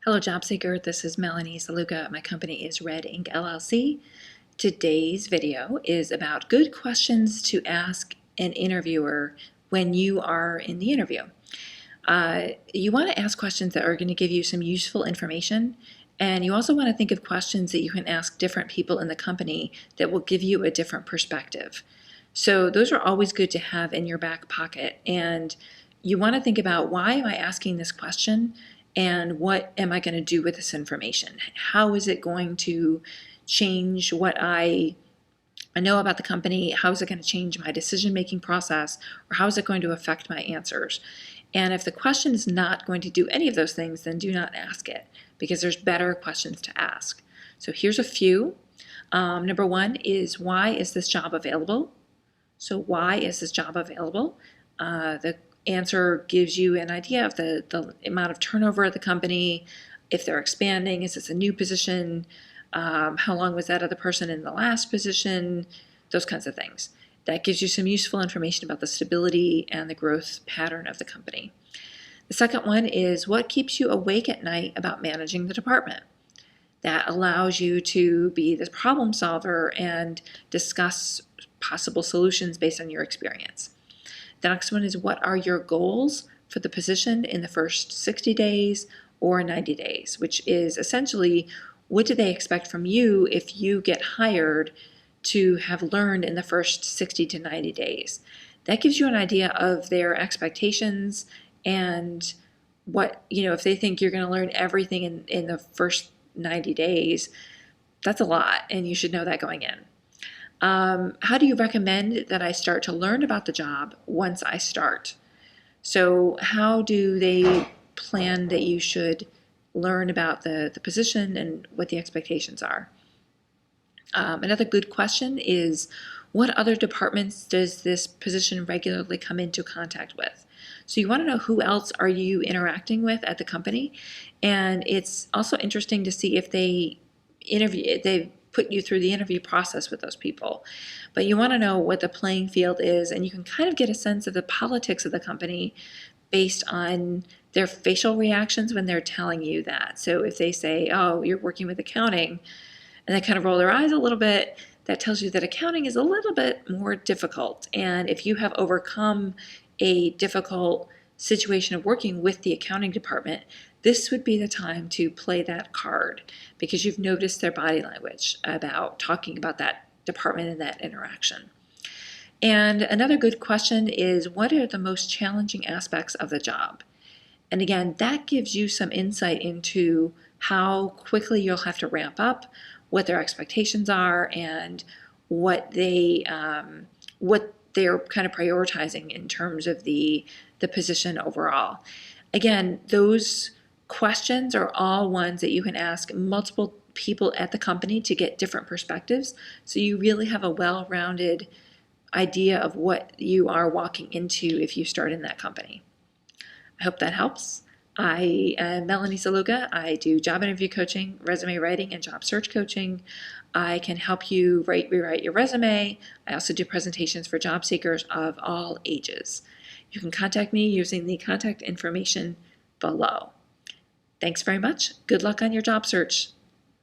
Hello, job seeker. This is Melanie Zaluga. My company is Red Ink LLC. Today's video is about good questions to ask an interviewer when you are in the interview. You want to ask questions that are going to give you some useful information, and you also want to think of questions that you can ask different people in the company that will give you a different perspective. So those are always good to have in your back pocket, and you want to think about, why am I asking this question? And what am I going to do with this information? How is it going to change what I know about the company? How is it going to change my decision-making process? Or how is it going to affect my answers? And if the question is not going to do any of those things, then do not ask it, because there's better questions to ask. So here's a few. Number one is, why is this job available? So why is this job available? The answer gives you an idea of the amount of turnover at the company, if they're expanding, is this a new position, how long was that other person in the last position, those kinds of things. That gives you some useful information about the stability and the growth pattern of the company. The second one is, what keeps you awake at night about managing the department? That allows you to be the problem solver and discuss possible solutions based on your experience. The next one is, what are your goals for the position in the first 60 days or 90 days, which is essentially, what do they expect from you if you get hired to have learned in the first 60 to 90 days. That gives you an idea of their expectations and what, if they think you're going to learn everything in the first 90 days, that's a lot, and you should know that going in. How do you recommend that I start to learn about the job once I start? So how do they plan that you should learn about the position and what the expectations are? Another good question is, what other departments does this position regularly come into contact with? So you want to know, who else are you interacting with at the company? And it's also interesting to see if they put you through the interview process with those people. But you want to know what the playing field is, and you can kind of get a sense of the politics of the company based on their facial reactions when they're telling you that. So if they say, oh, you're working with accounting, and they kind of roll their eyes a little bit, that tells you that accounting is a little bit more difficult. And if you have overcome a difficult situation of working with the accounting department, this would be the time to play that card, because you've noticed their body language about talking about that department and that interaction. And another good question is, what are the most challenging aspects of the job? And again, that gives you some insight into how quickly you'll have to ramp up, what their expectations are, and what they're kind of prioritizing in terms of the position overall. Again, those questions are all ones that you can ask multiple people at the company to get different perspectives, so you really have a well-rounded idea of what you are walking into if you start in that company. I hope that helps. I am Melanie Zaluga. I do job interview coaching, resume writing, and job search coaching. I can help you rewrite your resume. I also do presentations for job seekers of all ages. You can contact me using the contact information below. Thanks very much. Good luck on your job search.